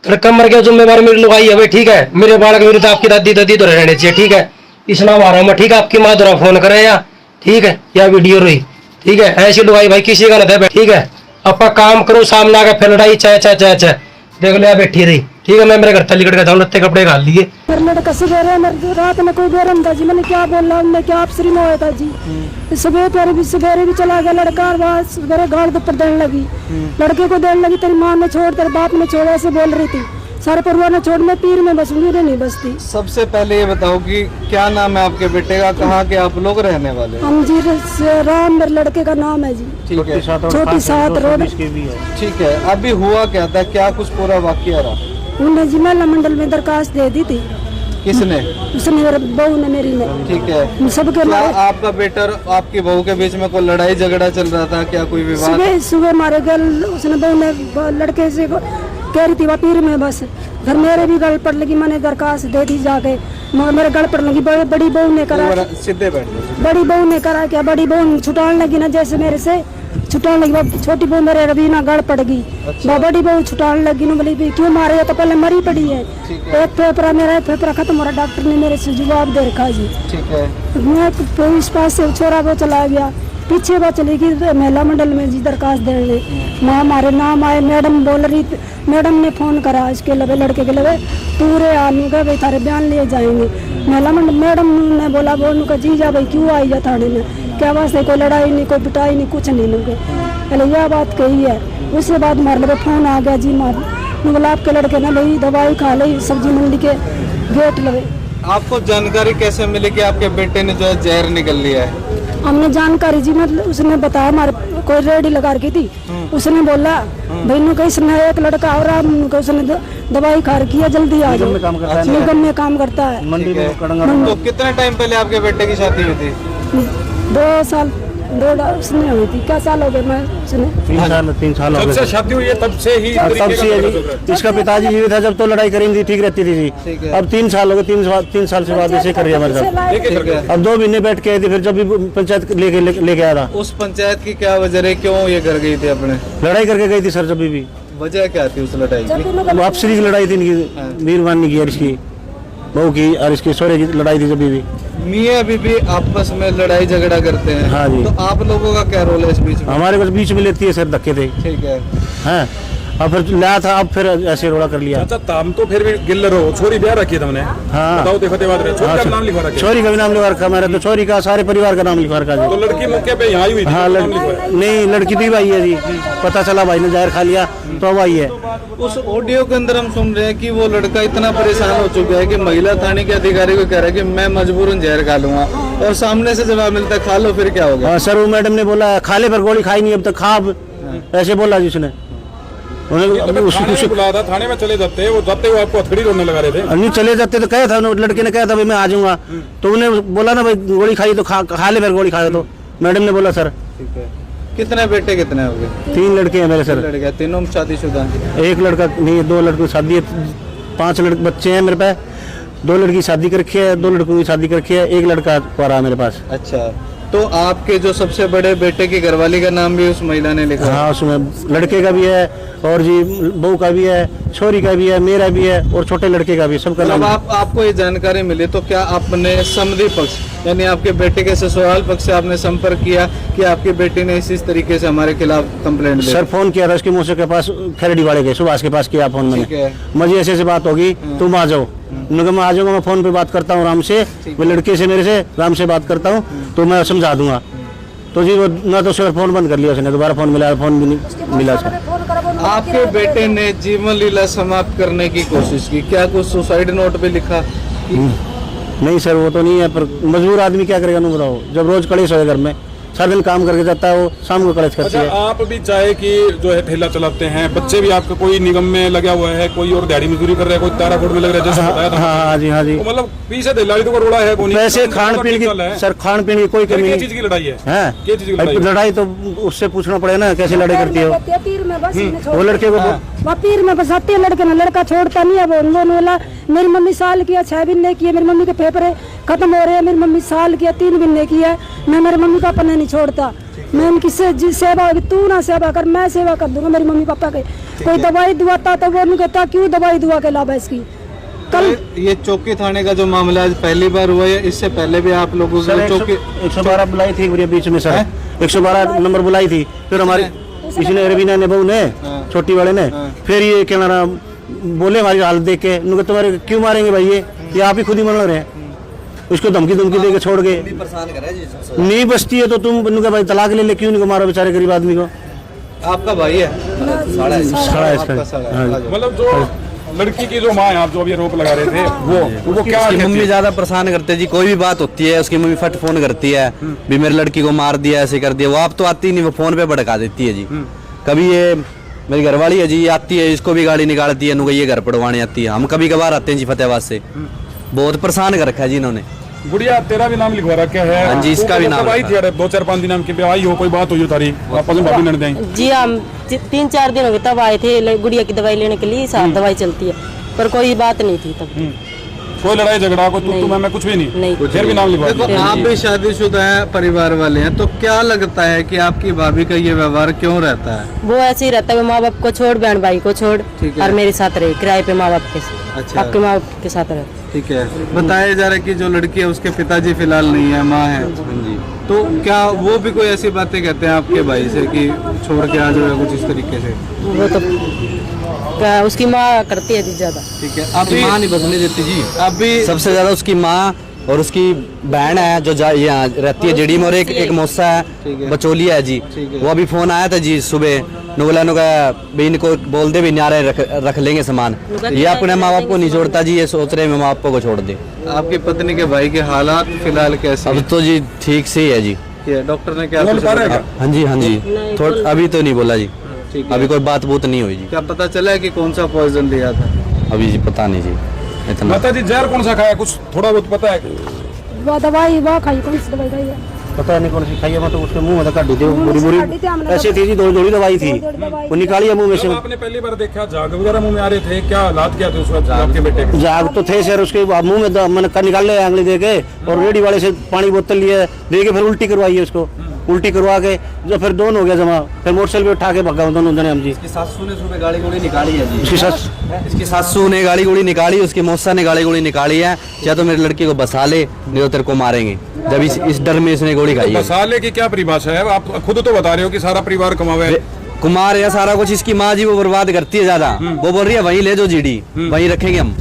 लड़का मर गया, जिम्मेवारी मेरी लुगाई है भाई, ठीक है। मेरे बालक मेरे तो आपकी दादी दादी तो रहने चाहिए, ठीक है। इसना मारा मैं, ठीक है। आपकी माँ द्वारा फोन करे या, ठीक है, या वीडियो रही, ठीक है। ऐसी लुगाई भाई किसी का ना, ठीक है। अपना काम करो, सामने आके फिर लड़ाई चाय चाय चाय चाय देख लिया बैठी रही, ठीक है। मैं मेरे घर तली कट गया था, लत्ते कपड़े घाल लिए। लड़का सवेरे रात में कोई गरम था जी, मैंने क्या बोला, मैं क्या अफसरी में होया था जी। सवेरे भी चला गया लड़का, और सवेरे गाड़ के ऊपर देने लगी, लड़के को देने लगी, तेरी माँ ने छोड़, तेरे बाप ने छोड़, ऐसे बोल रही थी। सारे परिवार ने छोड़, मैं पीर में बसूंगी, नहीं बसती। सबसे पहले ये बताओ कि क्या नाम है आपके बेटे का, कहाँ के आप लोग रहने वाले? हम जी राम, मेरे लड़के का नाम है जी। ठीक है, छोटी 7 रोड। ठीक है। अभी हुआ क्या था, क्या कुछ पूरा वाकया रहा? उन्हें जी महिला मंडल में दरखास्त दे दी थी। किसने? उसने, मेरे बहू ने, मेरी ने। ठीक है। सबके क्या आपका बेटा और आपकी बहू के बीच में कोई लड़ाई झगड़ा चल रहा था, क्या कोई विवाद? सुबह मारे गल, उसने बहू ने लड़के से कह रही थी वह पीर में, बस घर मेरे भी गल पड़ लगी, मैंने दरखास्त दे दी जाके, मगर मेरे गल पड़ लगी। बड़ी बहू ने करा, सीधे बैठ, बड़ी बहू ने करा क्या, बड़ी बहू छुटाने लगी ना, जैसे मेरे से छुटाने लगी। छोटी बहू मेरे रवि ना गल पड़ गई। अच्छा। बड़ी बहू छुटाने लगी ना, बोली क्यों मारे, तो पहले मरी पड़ी है। एक फेफड़ा मेरा, फेफड़ा खत्म हो रहा, डॉक्टर ने मेरे से जवाब दे रखा जी। ठीक है। मैं पुलिस पास से छोरा वो चला गया, पीछे वो चली गई महिला मंडल में जी दरखास्त देने। माँ हमारे नाम आए, मैडम बोल रही, मैडम ने फोन करा इसके लगे, लड़के के लगे, पूरे आदमी का भाई थारे बयान लिए जाएंगे। महिला मंडल मैडम ने बोला, वो उनका जीजा भाई क्यों आई जा थाने में, क्या वास्ते, कोई लड़ाई नहीं, कोई पिटाई नहीं, कुछ नहीं लगे। पहले यह बात कही है। उसके बाद हमारे लगे फोन आ गया जी, बोला आपके लड़के ने भाई दवाई खा ली सब्जी मंडी के गेट लगे। आपको जानकारी कैसे मिली कि आपके बेटे ने जो है जहर निकल लिया है? हमने जानकारी जी, मतलब उसने बताया, हमारे कोई रेडी लगा रखी थी, उसने बोला भाई नु कहीं एक लड़का और उसने दवाई खा रखी है, जल्दी आ जाओ। निगम में काम करता है मंडी में। तो कितने टाइम पहले आपके बेटे की शादी हुई थी? 2 साल, 2 उसने हुई थी। क्या साल हो गए? मैं उसने 3 साल हो गए शादी हुई है, तब से ही इसका पिताजी जीवित था जब तो लड़ाई करी थी, ठीक रहती थी जी। अब 3 साल हो गए, 3 साल से बाद ऐसे कर रही है हमारे साथ। अब 2 महीने बैठ के आई थी, फिर जब भी पंचायत लेके आया था। उस पंचायत की क्या वजह रही, क्यों ये कर गई थी? अपने लड़ाई करके गई थी सर, जब भी। वजह क्या थी उस लड़ाई की? वापसी की लड़ाई थी इनकी, वीरवानी की और इसकी बहू की और इसके सोरे की लड़ाई थी। जब भी मियाँ बीवी आपस में लड़ाई झगड़ा करते हैं। हाँ जी। तो आप लोगों का क्या रोल है इस बीच में? हमारे कुछ बीच में लेती है सर, धक्के थे। ठीक है। हाँ, अब फिर लाया था, अब फिर ऐसे रोड़ा कर लिया। अच्छा, ताम तो फिर भी गिल्लर हो, छोरी ब्याह रखी है तुमने? हाँ, बताओ, देखो छोरी का नाम लिखवा रखा है? छोरी का भी नाम लिखवा रखा मेरा, तो छोरी का सारे परिवार का नाम लिखवा रखा है। तो लड़की मौके पे यहाँ आई हुई थी? हाँ, नहीं, लड़की भी आई है जी, पता चला भाई ने जहर खा लिया तो अब आई है। उस ऑडियो के अंदर हम सुन रहे हैं कि वो लड़का इतना परेशान हो चुका है कि महिला थाने के अधिकारी को कह रहा है कि मैं मजबूरन जहर खा लूंगा, और सामने से जवाब मिलता है खा लो, फिर क्या होगा? हाँ सर, वो मैडम ने बोला खा ले, पर गोली खाई नहीं अब तक, खा अब, ऐसे बोला जी उसने। बुलाया था थाने में, चले जाते वो आपको हथकड़ी रोने लगा रहे थे? नहीं चले जाते तो कहा था, लड़के ने कहा था भाई मैं आ जाऊंगा, तो उन्हें बोला ना भाई गोली खाई तो खा ले, फिर गोली खाए तो मैडम ने बोला सर। ठीक है। कितने बेटे कितने हो गए? 3 लड़के हैं मेरे सर। लड़के? तीनों शादीशुदा? एक लड़का नहीं, 2 लड़कों की शादी है, 5 लड़के बच्चे हैं मेरे पास। 2 लड़की शादी कर रखी है, 2 लड़कों की शादी कर रखी है, 1 लड़का कुंवारा है मेरे पास। अच्छा, तो आपके जो सबसे बड़े बेटे की घरवाली का नाम भी उस महिला ने लिखा? हाँ, उसमें लड़के का भी है, और जी बहू का भी है, छोरी का भी है, मेरा भी है, और छोटे लड़के का भी, सबका नाम। आपको ये जानकारी मिली तो क्या आपने समधी पक्ष यानी आपके बेटे के ससुराल पक्ष से आपने संपर्क किया कि आपकी बेटी ने इस तरीके से हमारे खिलाफ कंप्लेंट दी? सर फोन किया था उसके मुझसे के पास, खैरडी वाले के सुभाष के पास किया फोन मैंने, मुझे ऐसे बात होगी, तुम आ जाओ। मैं आ जाऊंगा, मैं फोन पे बात करता हूँ राम से, मैं लड़के से मेरे से राम से बात करता हूँ, तो मैं समझा दूंगा। तो जी वो ना तो सर फोन बंद कर लिया उसने, दोबारा फोन मिला, फोन भी नहीं मिला सर। आपके बेटे ने जीवन लीला समाप्त करने की कोशिश की, क्या कुछ सुसाइड नोट पे लिखा? नहीं सर, वो तो नहीं है, पर मजबूर आदमी क्या करेगा, नहीं बताओ। जब रोज कलेश हो घर में, सारा दिन काम करके जाता है, वो शाम को कलेश करती है। आप भी चाहे कि जो है ठेला चलाते हैं, बच्चे भी आपका कोई निगम में लगा हुआ है, कोई और दिहाड़ी मजदूरी कर रहा है, कोई ताराकोट में लग रहा है, जैसे बताया था। हाँ जी, हाँ जी। तो मतलब पीछे दिल्ली तो रोड़ा है, वैसे खान पीने की सर, खान पीने की कोई कमी नहीं। चीज की लड़ाई है? क्या चीज की लड़ाई? तो उससे पूछना पड़ेगा ना कैसे लड़ाई करती है वो लड़के को। पीर में बसाते लड़के ना, लड़का छोड़ता नहीं है, वो बोला मेरी मम्मी साल की है, 6 महीने की है, मेरी मम्मी के पेपर खत्म हो रहे हैं, मेरी मम्मी साल की है, 3 महीने की है। मैं मेरे मम्मी पापा ने नहीं छोड़ता, मैं उनकी सेवा, तू ना सेवा कर, मैं सेवा कर दूंगा मेरी मम्मी पापा के। कोई दवाई दुआता तो वो नहीं कहता क्यों दवाई दुआ के लाभ है इसकी। कल ये चौकी थाने का जो मामला आज पहली बार हुआ है, इससे पहले भी आप लोगों सर को चौकी 112 बुलाई थी बीच में सर, 112 नंबर बुलाई थी। फिर हमारी इसने रवीना ने बहू ने छोटी वाले ने फिर ये क्या नाम बोले हमारी हालत देख के, उनको तुम्हारे क्यों मारेंगे भाई, ये आप ही खुद ही मर रहे हैं। उसको धमकी दे के छोड़ के नहीं बचती है तो तुम उनका भाई तलाक ले ले, क्यों नहीं मारो बेचारे गरीब आदमी को। आपका भाई है साड़ा है इसका। आपका साला है। हाँ। मतलब जो लड़की की जो माँ है, आप जो अभी आरोप लगा रहे थे, वो क्या उसकी कहती मम्मी है? ज्यादा परेशान करते जी, कोई भी बात होती है उसकी मम्मी फट फोन करती है भी मेरी लड़की को मार दिया, ऐसे कर दिया। वो आप तो आती नहीं, वो फोन पे भड़का देती है जी। कभी ये मेरी घरवाली है जी, ये आती है, इसको भी गाड़ी निकालती है, ये घर पड़वाने आती है। हम कभी कभार आते हैं जी फतेहाबाद से, बहुत परेशान कर रखा है जी इन्होंने। गुड़िया तेरा भी नाम लिखवा रखा है? हाँ जी, इसका भी नाम आई थी 2-4-5 दिन हम के आई हो, कोई बात हुई तारी आपस में भाभी ननद आई? जी हम 3-4 दिन हो गए तब आए थे गुड़िया की दवाई लेने के लिए, साथ दवाई चलती है पर कोई बात नहीं थी तब। कोई लड़ाई झगड़ा, कोई तू मैं कुछ भी नहीं? फिर भी नाम लिखवा देखो दिया। आप भी शादीशुदा है, परिवार वाले हैं, तो क्या लगता है कि आपकी भाभी का ये व्यवहार क्यों रहता है? वो ऐसे ही रहता है, माँ बाप को छोड़, बहन भाई को छोड़ ठीक है। और मेरे साथ रहे किराए पे, माँ बाप के अच्छा। आपके माँ बाप के साथ रहे। ठीक है, बताया जा रहा है कि जो लड़की है उसके पिताजी फिलहाल नहीं है, माँ है। तो क्या वो भी कोई ऐसी बातें कहते हैं आपके भाई से कि छोड़ के आ जाओ या कुछ इस तरीके से? वो तो क्या उसकी माँ करती है ज्यादा। ठीक है, उसकी माँ नहीं बसने देती जी, अभी सबसे ज्यादा उसकी माँ और उसकी बहन है जो यहाँ रहती है जेडी में, और एक मौसा ठीक है। है बचोलिया है जी। ठीक है। वो अभी फोन आया था जी सुबह, नुगला भी इनको बोल दे भी न्यारे रख लेंगे सामान। ये अपने माँ बाप को नहीं छोड़ता जी, ये सोच रहे हैं माँ बाप को छोड़ दे। आपकी पत्नी के भाई के हालात फिलहाल कैसे अब हैं? तो जी ठीक से ही है जी। डॉक्टर ने क्या बोल कुछ पा रहे बताया? क्या? हाँ जी हाँ जी, थोड़ा अभी तो नहीं बोला जी, ठीक है। अभी कोई बात बूत नहीं हुई जी, क्या पता चला है कि कौन सा पॉइजन दिया था? अभी जी पता नहीं जी इतना। माता जी जहर कौन सा खाया, कुछ थोड़ा बहुत पता है? वो दवाई वो खाई, कौन सी दवाई खाई है? पता नहीं कौन सी खाई है, मैं तो उसके मुंह में काटी थी मुंह से बुरी काटी थी हमने, ऐसी थी जी, दौड़ी दवाई थी, वो निकाली है मुंह में से। जब आपने पहली बार देखा झाग वगैरह मुंह में आ रहे थे, क्या हालात क्या थे उस वक्त आपके बेटे के? जाग तो थे सर, उसके मुंह में मैंने निकाल लिया आंगली दे के, और रेडी वाले से पानी बोतल लिए दे के फिर उल्टी करवाई है उसको, उल्टी करवा के जो फिर दोनों हो गया जमा, फिर मोटरसाइकिल पे उठा के भगा दोनों जने हम जी। इसकी सासू ने सुबह गाड़ी गोली निकाली है जी, उसकी सास इसकी सासू ने गाड़ी गोली निकाली, उसकी मौसा ने गाड़ी गोली निकाली है, या तो मेरी लड़की को बसा ले नहीं तो तेरे को मारेंगे। जब इस डर में इसने गोली खाई है। मसाले की क्या परिभाषा है? आप खुद तो बता रहे हो कि सारा परिवार कमावे है। कुमार या सारा कुछ इसकी माँ जी वो बर्बाद करती है ज्यादा। वो बोल रही है वहीं ले जो जीडी, वहीं रखेंगे हम,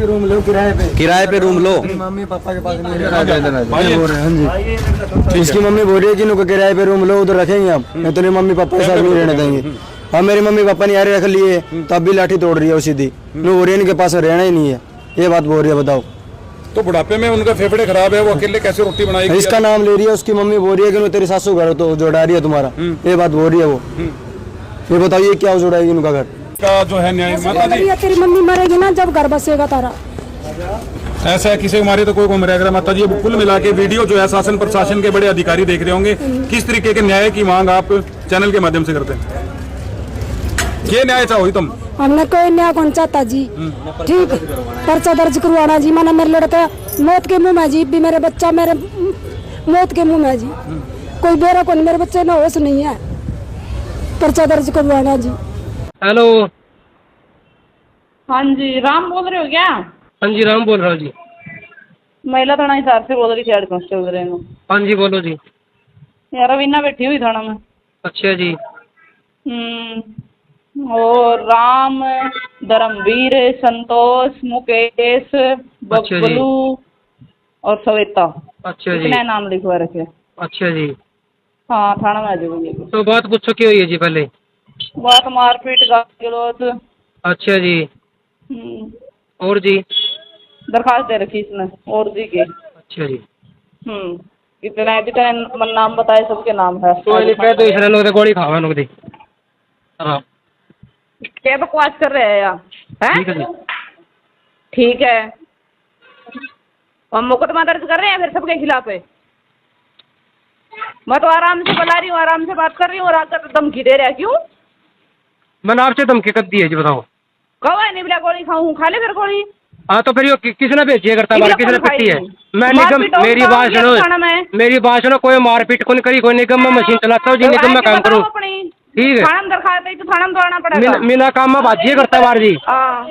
रूम लो किराए पे रूम लो। मम्मी पापा के पास भाई इसकी मम्मी बोल रही है कि इनको किराए पे रूम लो, उधर रखेंगे हम, नहीं तो मम्मी पापा के साथ नहीं रहने देंगे। हाँ मेरी मम्मी पापा ने यार रख लिए, तब भी लाठी तोड़ रही है वो सीधी, नो बोल रही है इनके पास रहना ही नहीं है, ये बात बोल रही है। बताओ तो बुढ़ापे में उनका फेफड़े खराब है, वो अकेले कैसे रोटी बनाएगी? इसका नाम ले रही है, उसकी मम्मी बोल रही है कि तेरे सासू घर तो जोड़ा रही है तुम्हारा, ये बात बोल रही है वो। ये बताइए क्या जोड़ाएगी उनका घर? का जो है न्याय माता जी, तेरी मम्मी मरेगी ना जब घर बसेगा तारा। ऐसा है किसी को मारे तो कोई मरेगा। माता जी कुल मिला के वीडियो जो है शासन प्रशासन के बड़े अधिकारी देख रहे होंगे, किस तरीके के न्याय की मांग आप चैनल के माध्यम से करते हैं? ये न्याय चाहो तुम? हमने कोई न्याय कौन चाहता जी, ठीक पर्चा दर्ज करवाना जी। मैंने मेरे लड़का मौत के मुंह में जी, भी मेरे बच्चा मेरे मौत के मुंह में जी, कोई बेरा कौन, मेरे बच्चे ना होश नहीं है, पर्चा दर्ज करवाना जी। हेलो, हाँ जी, राम बोल रहे हो क्या? हाँ जी राम बोल रहा हूँ जी। महिला थाना हिसार से बोल रही थी, हेड कांस्टेबल रहे हूँ। हाँ जी बोलो जी। यार रवीना बैठी हुई थाना में। अच्छा जी। और राम, धर्मवीर, संतोष, मुकेश, बबलू और श्वेता, अच्छा जी। इतने नाम लिखवा रखे। अच्छा जी। हाँ थाना में आ जाओगे। तो बात पूछो क्या हुई है जी पहले? बात मारपीट गाली गलौज। अच्छा जी। और जी? दरखास्त दे रखी इसने और जी के। अच्छा जी। इतने जितने नाम बताए सबके नाम है। तो इसने लोग तो गोली खावा लोग दी। हाँ क्या बकवास कर रहे हैं यार? ठीक है जी। ठीक है, हम मुकदमा दर्ज कर रहे हैं फिर सबके खिलाफ है। मैं तो आराम से बुला रही हूँ, आराम से बात कर रही हूँ, और आकर धमकी दे रहा है क्यों? मैंने आपसे धमकी कब दी है जी बताओ? कब है? नहीं बोला गोली खाऊं, खा ले फिर गोली। हाँ तो फिर यो किसने भेजी है करता बार, किसने पिट्टी है? मैं निगम, मारपीट और मेरी काम बात किया थाना में। सुनो, मेरी बात सुनो, कोई मारपीट कौन करी, कोई निगम में मशीन चलाता हूँ जी, निगम में काम करूँ, अपनी ठीक है? थाना में दरखास्त है तो थाना में तो आना पड़ेगा। मिला काम में बाजिए करता बार जी। हाँ